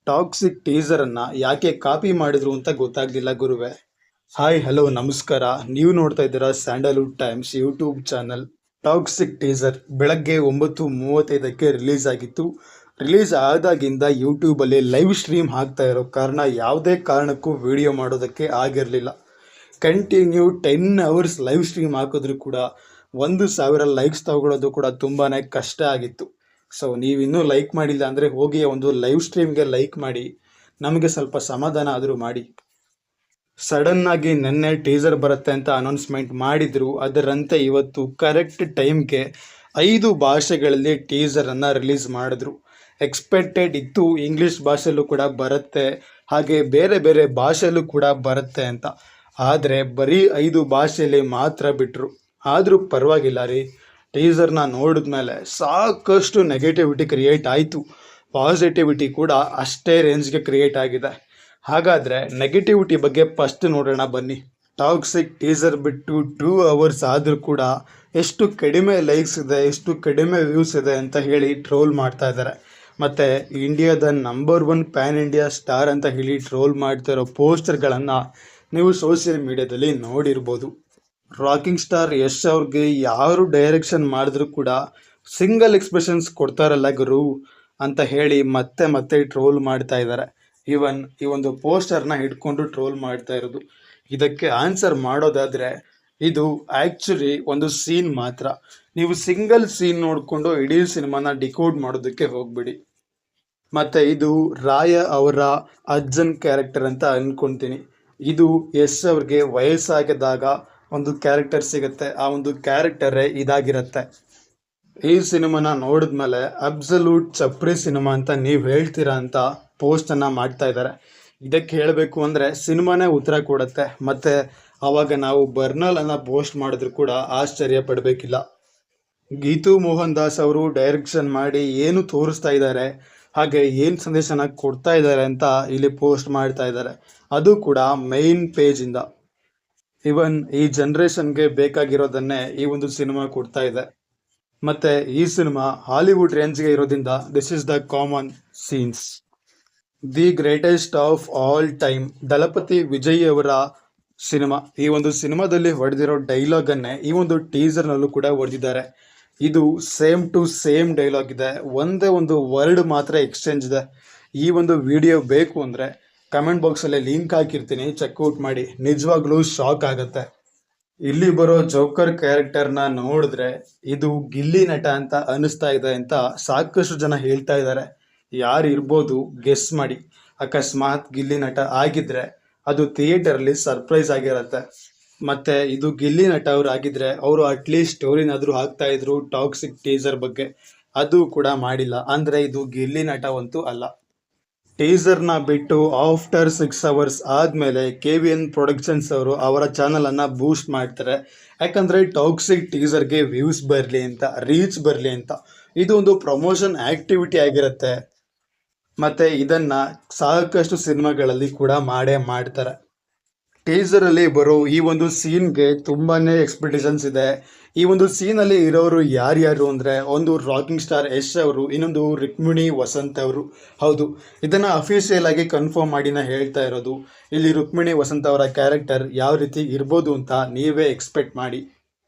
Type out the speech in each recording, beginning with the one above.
Toxic teaser ಅನ್ನ ಯಾಕೆ copy ಮಾಡಿದ್ರು ಅಂತ ಗೊತ್ತಾಗ್ಲಿಲ್ಲ ಗುರುವೆ. ಹಾಯ್ ಹಲೋ ನಮಸ್ಕಾರ. ನೀವು ನೋಡ್ತಾ ಇದ್ದೀರಾ Sandalwood times YouTube channel. Toxic teaser ಬೆಳಗ್ಗೆ 9:35ಕ್ಕೆ ರಿಲೀಸ್ ಆಗಿತ್ತು. ರಿಲೀಸ್ ಆದಾಗಿಂದ ಯೂಟ್ಯೂಬ್ ಅಲ್ಲಿ ಲೈವ್ ಸ್ಟ್ರೀಮ್ ಆಗ್ತಾ ಇರೋ ಕಾರಣ ಯಾವುದೇ ಕಾರಣಕ್ಕೂ ವಿಡಿಯೋ ಮಾಡೋದಕ್ಕೆ ಆಗಿರಲಿಲ್ಲ. ಕಂಟಿನ್ಯೂ 10 ಅವರ್ಸ್ ಲೈವ್ ಸ್ಟ್ರೀಮ್ ಹಾಕಿದ್ರು ಕೂಡ 1,000 ಲೈಕ್ಸ್ ತಗೊಳ್ಳೋದು ಕೂಡ ತುಂಬಾನೇ ಕಷ್ಟ ಆಗಿತ್ತು. ಸೊ ನೀವಿನ್ನೂ ಲೈಕ್ ಮಾಡಿಲ್ಲ ಅಂದರೆ ಹೋಗಿ ಒಂದು ಲೈವ್ ಸ್ಟ್ರೀಮ್ಗೆ ಲೈಕ್ ಮಾಡಿ, ನಮಗೆ ಸ್ವಲ್ಪ ಸಮಾಧಾನ ಆದರೂ ಮಾಡಿ. ಸಡನ್ ಆಗಿ ನಿನ್ನೆ ಟೀಸರ್ ಬರುತ್ತೆ ಅಂತ ಅನೌನ್ಸ್ಮೆಂಟ್ ಮಾಡಿದ್ರು. ಅದರಂತೆ ಇವತ್ತು ಕರೆಕ್ಟ್ ಟೈಮ್ಗೆ 5 ಭಾಷೆಗಳಲ್ಲಿ ಟೀಸರನ್ನು ರಿಲೀಸ್ ಮಾಡಿದ್ರು. ಎಕ್ಸ್ಪೆಕ್ಟೆಡ್ ಇತ್ತು ಇಂಗ್ಲೀಷ್ ಭಾಷೆಯಲ್ಲೂ ಕೂಡ ಬರುತ್ತೆ, ಹಾಗೆ ಬೇರೆ ಬೇರೆ ಭಾಷೆಯಲ್ಲೂ ಕೂಡ ಬರುತ್ತೆ ಅಂತ. ಆದರೆ ಬರೀ 5 ಭಾಷೆಯಲ್ಲಿ ಮಾತ್ರ ಬಿಟ್ಟರು. ಆದರೂ ಪರವಾಗಿಲ್ಲ ರೀ, ಟೀಸರ್ನ ನೋಡಿದ್ಮೇಲೆ ಸಾಕಷ್ಟು ನೆಗೆಟಿವಿಟಿ ಕ್ರಿಯೇಟ್ ಆಯಿತು. ಪಾಸಿಟಿವಿಟಿ ಕೂಡ ಅಷ್ಟೇ ರೇಂಜ್ಗೆ ಕ್ರಿಯೇಟ್ ಆಗಿದೆ. ಹಾಗಾದರೆ ನೆಗೆಟಿವಿಟಿ ಬಗ್ಗೆ ಫಸ್ಟ್ ನೋಡೋಣ ಬನ್ನಿ. ಟಾಕ್ಸಿಕ್ ಟೀಸರ್ ಬಿಟ್ಟು 2 ಅವರ್ಸ್ ಆದರೂ ಕೂಡ ಎಷ್ಟು ಕಡಿಮೆ ಲೈಕ್ಸ್ ಇದೆ, ಎಷ್ಟು ಕಡಿಮೆ ವ್ಯೂಸ್ ಇದೆ ಅಂತ ಹೇಳಿ ಟ್ರೋಲ್ ಮಾಡ್ತಾ ಇದ್ದಾರೆ. ಮತ್ತು ಇಂಡಿಯಾದ ನಂಬರ್ 1 ಪ್ಯಾನ್ ಇಂಡಿಯಾ ಸ್ಟಾರ್ ಅಂತ ಹೇಳಿ ಟ್ರೋಲ್ ಮಾಡ್ತಾ ಇರೋ ಪೋಸ್ಟರ್ಗಳನ್ನು ನೀವು ಸೋಷಿಯಲ್ ಮೀಡಿಯಾದಲ್ಲಿ ನೋಡಿರ್ಬೋದು. ರಾಕಿಂಗ್ ಸ್ಟಾರ್ ಯಶ್ ಅವ್ರಿಗೆ ಯಾರು ಡೈರೆಕ್ಷನ್ ಮಾಡಿದ್ರು ಕೂಡ ಸಿಂಗಲ್ ಎಕ್ಸ್ಪ್ರೆಷನ್ಸ್ ಕೊಡ್ತಾರಲ್ಲ ಗುರು ಅಂತ ಹೇಳಿ ಮತ್ತೆ ಮತ್ತೆ ಟ್ರೋಲ್ ಮಾಡ್ತಾ ಇದ್ದಾರೆ. ಈವನ್ ಈ ಒಂದು ಪೋಸ್ಟರ್ನ ಹಿಡ್ಕೊಂಡು ಟ್ರೋಲ್ ಮಾಡ್ತಾ ಇರೋದು. ಇದಕ್ಕೆ ಆನ್ಸರ್ ಮಾಡೋದಾದರೆ ಇದು ಆ್ಯಕ್ಚುಲಿ ಒಂದು ಸೀನ್ ಮಾತ್ರ. ನೀವು ಸಿಂಗಲ್ ಸೀನ್ ನೋಡಿಕೊಂಡು ಇಡೀ ಸಿನಿಮಾನ ಡಿಕೋಡ್ ಮಾಡೋದಕ್ಕೆ ಹೋಗ್ಬಿಡಿ. ಮತ್ತು ಇದು ರಾಯ ಅವರ ಅಜ್ಜನ್ ಕ್ಯಾರೆಕ್ಟರ್ ಅಂತ ಅಂದ್ಕೊತೀನಿ. ಇದು ಯಶ್ ಅವ್ರಿಗೆ ವಯಸ್ಸಾಗಿದ್ದಾಗ ಒಂದು ಕ್ಯಾರೆಕ್ಟರ್ ಸಿಗುತ್ತೆ, ಆ ಒಂದು ಕ್ಯಾರೆಕ್ಟರೇ ಇದಾಗಿರುತ್ತೆ. ಈ ಸಿನಿಮಾನ ನೋಡಿದ್ಮೇಲೆ ಅಬ್ಸಲ್ಯೂಟ್ ಚಪ್ರಿ ಸಿನಿಮಾ ಅಂತ ನೀವು ಹೇಳ್ತೀರಾ ಅಂತ ಪೋಸ್ಟನ್ನು ಮಾಡ್ತಾ ಇದ್ದಾರೆ. ಇದಕ್ಕೆ ಹೇಳಬೇಕು ಅಂದರೆ ಸಿನಿಮಾನೇ ಉತ್ತರ ಕೊಡುತ್ತೆ. ಮತ್ತು ಆವಾಗ ನಾವು ಬರ್ನಲನ್ನು ಪೋಸ್ಟ್ ಮಾಡಿದ್ರು ಕೂಡ ಆಶ್ಚರ್ಯ ಪಡಬೇಕಿಲ್ಲ. ಗೀತು ಮೋಹನ್ ದಾಸ್ ಅವರು ಡೈರೆಕ್ಷನ್ ಮಾಡಿ ಏನು ತೋರಿಸ್ತಾ ಇದ್ದಾರೆ, ಹಾಗೆ ಏನು ಸಂದೇಶನ ಕೊಡ್ತಾ ಇದ್ದಾರೆ ಅಂತ ಇಲ್ಲಿ ಪೋಸ್ಟ್ ಮಾಡ್ತಾ ಇದ್ದಾರೆ. ಅದು ಕೂಡ ಮೈನ್ ಪೇಜಿಂದ. ಇವನ್ ಈ ಜನ್ರೇಷನ್ಗೆ ಬೇಕಾಗಿರೋದನ್ನೇ ಈ ಒಂದು ಸಿನಿಮಾ ಕೊಡ್ತಾ ಇದೆ. ಮತ್ತು ಈ ಸಿನಿಮಾ ಹಾಲಿವುಡ್ ರೇಂಜ್ಗೆ ಇರೋದ್ರಿಂದ this is the common scenes. The greatest of all time Thalapathy Vijay ಅವರ ಸಿನಿಮಾ. ಈ ಒಂದು ಸಿನಿಮಾದಲ್ಲಿ ಹೊಡೆದಿರೋ ಡೈಲಾಗನ್ನೇ ಈ ಒಂದು ಟೀಸರ್ನಲ್ಲೂ ಕೂಡ ಹೊಡೆದಿದ್ದಾರೆ. ಇದು ಸೇಮ್ ಟು ಸೇಮ್ ಡೈಲಾಗ್ ಇದೆ, ಒಂದೇ ಒಂದು ವರ್ಡ್ ಮಾತ್ರ ಎಕ್ಸ್ಚೇಂಜ್ ಇದೆ. ಈ ಒಂದು ವಿಡಿಯೋ ಬೇಕು ಅಂದರೆ ಕಮೆಂಟ್ ಬಾಕ್ಸಲ್ಲಿ ಲಿಂಕ್ ಹಾಕಿರ್ತೀನಿ, ಚೆಕ್ಔಟ್ ಮಾಡಿ. ನಿಜವಾಗ್ಲೂ ಶಾಕ್ ಆಗುತ್ತೆ. ಇಲ್ಲಿ ಬರೋ ಜೋಕರ್ ಕ್ಯಾರೆಕ್ಟರ್ನ ನೋಡಿದ್ರೆ ಇದು ಗಿಲ್ಲಿ ನಟ ಅಂತ ಅನಿಸ್ತಾ ಇದೆ ಅಂತ ಸಾಕಷ್ಟು ಜನ ಹೇಳ್ತಾ ಇದ್ದಾರೆ. ಯಾರು ಇರ್ಬೋದು ಗೆಸ್ ಮಾಡಿ. ಅಕಸ್ಮಾತ್ ಗಿಲ್ಲಿ ನಟ ಆಗಿದ್ರೆ ಅದು ಥಿಯೇಟರಲ್ಲಿ ಸರ್ಪ್ರೈಸ್ ಆಗಿರುತ್ತೆ. ಮತ್ತು ಇದು ಗಿಲ್ಲಿ ನಟ ಅವ್ರು ಆಗಿದ್ರೆ ಅವರು ಅಟ್ಲೀಸ್ಟ್ ಸ್ಟೋರಿನಾದರೂ ಹಾಕ್ತಾ ಇದ್ರು ಟಾಕ್ಸಿಕ್ ಟೀಸರ್ ಬಗ್ಗೆ. ಅದು ಕೂಡ ಮಾಡಿಲ್ಲ. ಅಂದರೆ ಇದು ಗಿಲ್ಲಿ ನಟವಂತೂ ಅಲ್ಲ. ಟೀಸರ್ನ ಬಿಟ್ಟು ಆಫ್ಟರ್ 6 ಅವರ್ಸ್ ಆದಮೇಲೆ KVN ಪ್ರೊಡಕ್ಷನ್ಸ್ ಅವರು ಅವರ ಚಾನಲನ್ನು ಬೂಸ್ಟ್ ಮಾಡ್ತಾರೆ. ಯಾಕಂದರೆ ಟಾಕ್ಸಿಕ್ ಟೀಸರ್ಗೆ ವ್ಯೂಸ್ ಬರಲಿ ಅಂತ, ರೀಚ್ ಬರಲಿ ಅಂತ. ಇದು ಒಂದು ಪ್ರಮೋಷನ್ ಆ್ಯಕ್ಟಿವಿಟಿ ಆಗಿರುತ್ತೆ. ಮತ್ತು ಇದನ್ನು ಸಾಕಷ್ಟು ಸಿನಿಮಾಗಳಲ್ಲಿ ಕೂಡ ಮಾಡೇ ಮಾಡ್ತಾರೆ. ಟೀಸರಲ್ಲಿ ಬರೋ ಈ ಒಂದು ಸೀನ್ಗೆ ತುಂಬಾ ಎಕ್ಸ್ಪೆಕ್ಟೇಷನ್ಸ್ ಇದೆ. ಈ ಒಂದು ಸೀನಲ್ಲಿ ಇರೋರು ಯಾರ್ಯಾರು ಅಂದರೆ ಒಂದು ರಾಕಿಂಗ್ ಸ್ಟಾರ್ ಯಶ್ ಅವರು, ಇನ್ನೊಂದು ರುಕ್ಮಿಣಿ ವಸಂತ್ ಅವರು. ಹೌದು, ಇದನ್ನು ಅಫಿಷಿಯಲ್ ಆಗಿ ಕನ್ಫರ್ಮ್ ಮಾಡಿನ ಹೇಳ್ತಾ ಇರೋದು. ಇಲ್ಲಿ ರುಕ್ಮಿಣಿ ವಸಂತ್ ಅವರ ಕ್ಯಾರೆಕ್ಟರ್ ಯಾವ ರೀತಿ ಇರ್ಬೋದು ಅಂತ ನೀವೇ ಎಕ್ಸ್ಪೆಕ್ಟ್ ಮಾಡಿ.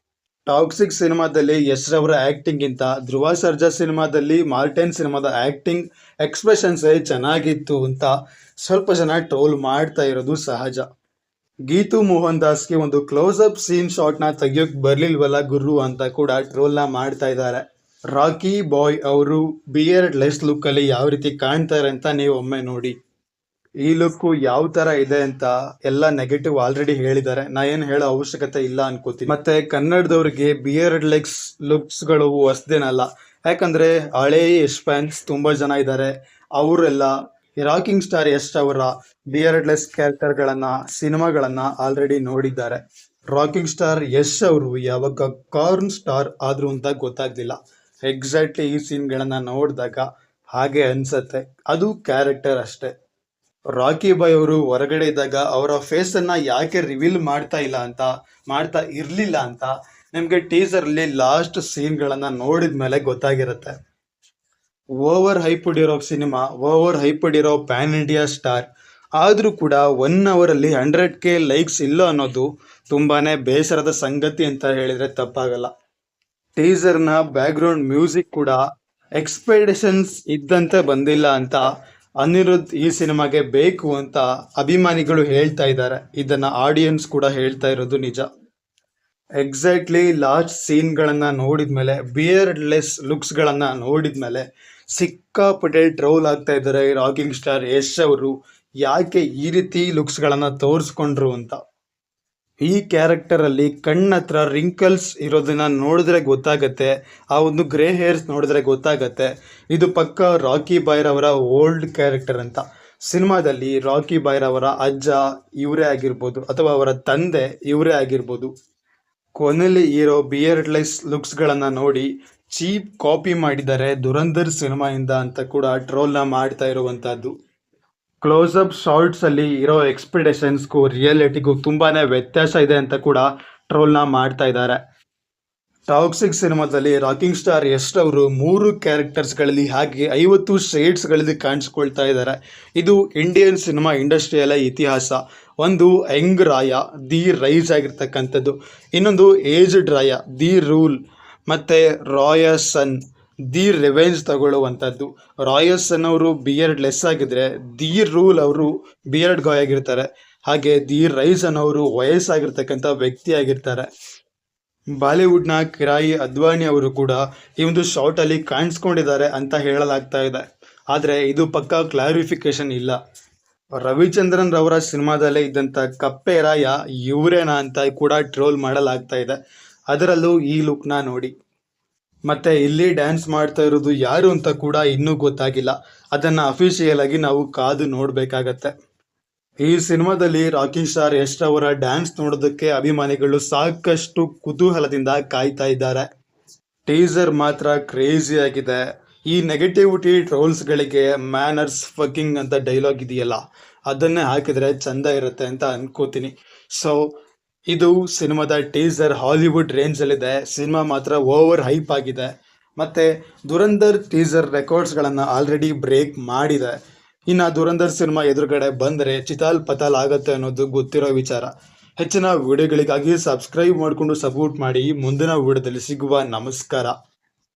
ಟಾಕ್ಸಿಕ್ ಸಿನಿಮಾದಲ್ಲಿ ಯಶ್ ಅವರ ಆ್ಯಕ್ಟಿಂಗಿಂತ ಧ್ರುವ ಸರ್ಜಾ ಸಿನಿಮಾದಲ್ಲಿ ಮಾರ್ಟಿನ್ ಸಿನಿಮಾದ ಆ್ಯಕ್ಟಿಂಗ್ ಎಕ್ಸ್ಪ್ರೆಷನ್ಸೇ ಚೆನ್ನಾಗಿತ್ತು ಅಂತ ಸ್ವಲ್ಪ ಜನ ಟ್ರೋಲ್ ಮಾಡ್ತಾ ಇರೋದು ಸಹಜ. ಗೀತು ಮೋಹನ್ ದಾಸ್ಗೆ ಒಂದು ಕ್ಲೋಸ್ಅಪ್ ಸೀನ್ ಶಾಟ್ನ ತೆಗಿಯೋಕೆ ಬರಲಿಲ್ವಲ್ಲ ಗುರು ಅಂತ ಕೂಡ ಟ್ರೋಲ್ನ ಮಾಡ್ತಾ ಇದ್ದಾರೆ. ರಾಕಿ ಬಾಯ್ ಅವರು ಬಿಯರ್ಡ್ ಲೆಸ್ ಲುಕ್ಕಲ್ಲಿ ಯಾವ ರೀತಿ ಕಾಣ್ತಾರೆ ಅಂತ ನೀವು ಒಮ್ಮೆ ನೋಡಿ. ಈ ಲುಕ್ಕು ಯಾವ ಥರ ಇದೆ ಅಂತ ಎಲ್ಲ ನೆಗೆಟಿವ್ ಆಲ್ರೆಡಿ ಹೇಳಿದ್ದಾರೆ, ನಾ ಏನು ಹೇಳೋ ಅವಶ್ಯಕತೆ ಇಲ್ಲ ಅನ್ಕೋತೀನಿ. ಮತ್ತು ಕನ್ನಡದವ್ರಿಗೆ ಬಿಯರ್ಡ್ ಲೆಗ್ಸ್ ಲುಕ್ಸ್ಗಳು ಹೊಸದೇನಲ್ಲ. ಯಾಕಂದರೆ ಹಳೇ ಯಶ್ ಫ್ಯಾನ್ಸ್ ತುಂಬ ಜನ ಇದ್ದಾರೆ. ಅವರೆಲ್ಲ ರಾಕಿಂಗ್ ಸ್ಟಾರ್ ಯಶ್ ಅವರ ಬಿಯರ್ಡ್ಲೆಸ್ ಕ್ಯಾರೆಕ್ಟರ್ಗಳನ್ನು, ಸಿನಿಮಾಗಳನ್ನು ಆಲ್ರೆಡಿ ನೋಡಿದ್ದಾರೆ. ರಾಕಿಂಗ್ ಸ್ಟಾರ್ ಯಶ್ ಅವರು ಯಾವಾಗ ಕಾರ್ನ್ ಸ್ಟಾರ್ ಆದರು ಅಂತ ಗೊತ್ತಾಗ್ಲಿಲ್ಲ. ಎಕ್ಸಾಕ್ಟ್ಲಿ ಈ ಸೀನ್ಗಳನ್ನು ನೋಡಿದಾಗ ಹಾಗೆ ಅನಿಸುತ್ತೆ. ಅದು ಕ್ಯಾರೆಕ್ಟರ್ ಅಷ್ಟೇ. ರಾಕಿ ಬಾಯ್ ಅವರು ಹೊರಗಡೆ ಇದ್ದಾಗ ಅವರ ಫೇಸನ್ನು ಯಾಕೆ ರಿವೀಲ್ ಮಾಡ್ತಾ ಇರಲಿಲ್ಲ ಅಂತ ನಿಮಗೆ ಟೀಸರಲ್ಲಿ ಲಾಸ್ಟ್ ಸೀನ್ಗಳನ್ನು ನೋಡಿದ ಮೇಲೆ ಗೊತ್ತಾಗಿರುತ್ತೆ. ಓವರ್ ಹೈಪ್ಡ್ ಇರೋ ಸಿನಿಮಾ, ಓವರ್ ಹೈಪ್ಡ್ ಇರೋ ಪ್ಯಾನ್ ಇಂಡಿಯಾ ಸ್ಟಾರ್, ಆದರೂ ಕೂಡ 1 ಅವರಲ್ಲಿ 100K ಲೈಕ್ಸ್ ಇಲ್ಲ ಅನ್ನೋದು ತುಂಬಾನೇ ಬೇಸರದ ಸಂಗತಿ ಅಂತ ಹೇಳಿದ್ರೆ ತಪ್ಪಾಗಲ್ಲ. ಟೀಸರ್ನ ಬ್ಯಾಕ್ಗ್ರೌಂಡ್ ಮ್ಯೂಸಿಕ್ ಕೂಡ ಎಕ್ಸ್ಪೆಕ್ಟೇಷನ್ಸ್ ಇದ್ದಂತೆ ಬಂದಿಲ್ಲ ಅಂತ ಅನಿರುದ್ಧ್ ಈ ಸಿನಿಮಾಗೆ ಬೇಕು ಅಂತ ಅಭಿಮಾನಿಗಳು ಹೇಳ್ತಾ ಇದ್ದಾರೆ. ಇದನ್ನ ಆಡಿಯನ್ಸ್ ಕೂಡ ಹೇಳ್ತಾ ಇರೋದು ನಿಜ. ಎಕ್ಸಾಕ್ಟ್ಲಿ ಲಾಸ್ಟ್ ಸೀನ್ಗಳನ್ನು ನೋಡಿದ್ಮೇಲೆ, ಬಿಯರ್ಡ್ಲೆಸ್ ಲುಕ್ಸ್ಗಳನ್ನು ನೋಡಿದ್ಮೇಲೆ ಸಿಕ್ಕಾಪಟ್ಟೆ ಟ್ರೋಲ್ ಆಗ್ತಾ ಇದ್ದಾರೆ ರಾಕಿಂಗ್ ಸ್ಟಾರ್ ಯಶ್ ಅವರು. ಯಾಕೆ ಈ ರೀತಿ ಲುಕ್ಸ್ಗಳನ್ನು ತೋರಿಸ್ಕೊಂಡ್ರು ಅಂತ. ಈ ಕ್ಯಾರೆಕ್ಟರಲ್ಲಿ ಕಣ್ಣತ್ರ ರಿಂಕಲ್ಸ್ ಇರೋದನ್ನ ನೋಡಿದ್ರೆ ಗೊತ್ತಾಗತ್ತೆ, ಆ ಒಂದು ಗ್ರೇ ಹೇರ್ಸ್ ನೋಡಿದ್ರೆ ಗೊತ್ತಾಗತ್ತೆ ಇದು ಪಕ್ಕ ರಾಕಿ ಬಾಯ್ರವರ ಓಲ್ಡ್ ಕ್ಯಾರೆಕ್ಟರ್ ಅಂತ. ಸಿನಿಮಾದಲ್ಲಿ ರಾಕಿ ಬಾಯ್ರವರ ಅಜ್ಜ ಇವರೇ ಆಗಿರ್ಬೋದು ಅಥವಾ ಅವರ ತಂದೆ ಇವರೇ ಆಗಿರ್ಬೋದು. ಕೊನೆಯಲ್ಲಿ ಇರೋ ಬಿಯರ್ಡ್ಲೆಸ್ ಲುಕ್ಸ್ಗಳನ್ನು ನೋಡಿ ಚೀಪ್ ಕಾಪಿ ಮಾಡಿದ್ದಾರೆ ದುರಂಧರ್ ಸಿನಿಮಾಯಿಂದ ಅಂತ ಕೂಡ ಟ್ರೋಲ್ನ ಮಾಡ್ತಾ ಇರುವಂತಹದ್ದು. ಕ್ಲೋಸಪ್ ಶಾರ್ಟ್ಸ್ ಅಲ್ಲಿ ಇರೋ ಎಕ್ಸ್ಪೆಕ್ಟೇಷನ್ಸ್ಗೂ ರಿಯಾಲಿಟಿಗೂ ತುಂಬಾನೇ ವ್ಯತ್ಯಾಸ ಇದೆ ಅಂತ ಕೂಡ ಟ್ರೋಲ್ನ ಮಾಡ್ತಾ ಇದ್ದಾರೆ. ಟಾಕ್ಸಿಕ್ ಸಿನಿಮಾದಲ್ಲಿ ರಾಕಿಂಗ್ ಸ್ಟಾರ್ ಯಶ್ ಅವರು 3 ಕ್ಯಾರೆಕ್ಟರ್ಸ್ಗಳಲ್ಲಿ ಹಾಗೆ 50 ಶೇಡ್ಸ್ಗಳಲ್ಲಿ ಕಾಣಿಸ್ಕೊಳ್ತಾ ಇದ್ದಾರೆ. ಇದು ಇಂಡಿಯನ್ ಸಿನಿಮಾ ಇಂಡಸ್ಟ್ರಿಯಲ್ಲ ಇತಿಹಾಸ. ಒಂದು ಯಂಗ್ ರಾಯ, ದಿ ರೈಸ್ ಆಗಿರ್ತಕ್ಕಂಥದ್ದು. ಇನ್ನೊಂದು ಏಜ್ಡ್ ರಾಯ, ದಿ ರೂಲ್. ಮತ್ತು ರಾಯಸ್ ಸನ್, ದಿ ರಿವೆಂಜ್ ತಗೊಳ್ಳುವಂಥದ್ದು. ರಾಯಸ್ ಸನ್ ಅವರು ಬಿಯರ್ಡ್ ಲೆಸ್ ಆಗಿದ್ರೆ, ದಿ ರೂಲ್ ಅವರು ಬಿಯರ್ಡ್ ಗಾಯ್ ಆಗಿರ್ತಾರೆ. ಹಾಗೆ ದಿ ರೈಸ್ ಅನ್ನೋರು ವಯಸ್ಸಾಗಿರ್ತಕ್ಕಂಥ ವ್ಯಕ್ತಿ ಆಗಿರ್ತಾರೆ. ಬಾಲಿವುಡ್ನ ಕಿರಾಯಿ ಅದ್ವಾನಿ ಅವರು ಕೂಡ ಈ ಒಂದು ಶಾರ್ಟಲ್ಲಿ ಕಾಣಿಸ್ಕೊಂಡಿದ್ದಾರೆ ಅಂತ ಹೇಳಲಾಗ್ತಾ ಇದೆ. ಆದರೆ ಇದು ಪಕ್ಕಾ ಕ್ಲಾರಿಫಿಕೇಶನ್ ಇಲ್ಲ. ರವಿಚಂದ್ರನ್ ರವರ ಸಿನಿಮಾದಲ್ಲೇ ಇದ್ದಂಥ ಕಪ್ಪೆ ರಾಯ ಇವರೇನಾ ಅಂತ ಕೂಡ ಟ್ರೋಲ್ ಮಾಡಲಾಗ್ತಾ ಇದೆ. ಅದರಲ್ಲೂ ಈ ಲುಕ್ನ ನೋಡಿ. ಮತ್ತೆ ಇಲ್ಲಿ ಡ್ಯಾನ್ಸ್ ಮಾಡ್ತಾ ಇರೋದು ಯಾರು ಅಂತ ಕೂಡ ಇನ್ನೂ ಗೊತ್ತಾಗಿಲ್ಲ. ಅದನ್ನು ಅಫಿಷಿಯಲ್ ಆಗಿ ನಾವು ಕಾದು ನೋಡಬೇಕಾಗತ್ತೆ. ಈ ಸಿನಿಮಾದಲ್ಲಿ ರಾಕಿಂಗ್ ಸ್ಟಾರ್ ಯಶ್ ಅವರ ಡ್ಯಾನ್ಸ್ ನೋಡೋದಕ್ಕೆ ಅಭಿಮಾನಿಗಳು ಸಾಕಷ್ಟು ಕುತೂಹಲದಿಂದ ಕಾಯ್ತಾ ಇದ್ದಾರೆ. ಟೀಸರ್ ಮಾತ್ರ ಕ್ರೇಜಿ ಆಗಿದೆ. ಈ ನೆಗೆಟಿವಿಟಿ ಟ್ರೋಲ್ಸ್ಗಳಿಗೆ ಮ್ಯಾನರ್ಸ್ ಫಕಿಂಗ್ ಅಂತ ಡೈಲಾಗ್ ಇದೆಯಲ್ಲ, ಅದನ್ನೇ ಹಾಕಿದರೆ ಚಂದ ಇರುತ್ತೆ ಅಂತ ಅನ್ಕೋತೀನಿ. ಸೊ ಇದು ಸಿನಿಮಾದ ಟೀಸರ್ ಹಾಲಿವುಡ್ ರೇಂಜಲ್ಲಿದೆ. ಸಿನಿಮಾ ಮಾತ್ರ ಓವರ್ ಹೈಪ್ ಆಗಿದೆ. ಮತ್ತು ದುರಂಧರ್ ಟೀಸರ್ ರೆಕಾರ್ಡ್ಸ್ಗಳನ್ನು ಆಲ್ರೆಡಿ ಬ್ರೇಕ್ ಮಾಡಿದೆ. ಇನ್ನು ದುರಂಧರ್ ಸಿನಿಮಾ ಎದುರುಗಡೆ ಬಂದರೆ ಚಿತಾಲ್ ಪತಾಲ್ ಆಗುತ್ತೆ ಅನ್ನೋದು ಗೊತ್ತಿರೋ ವಿಚಾರ. ಹೆಚ್ಚಿನ ವಿಡಿಯೋಗಳಿಗಾಗಿ ಸಬ್ಸ್ಕ್ರೈಬ್ ಮಾಡಿಕೊಂಡು ಸಪೋರ್ಟ್ ಮಾಡಿ. ಮುಂದಿನ ವಿಡಿಯೋದಲ್ಲಿ ಸಿಗುವ. ನಮಸ್ಕಾರ.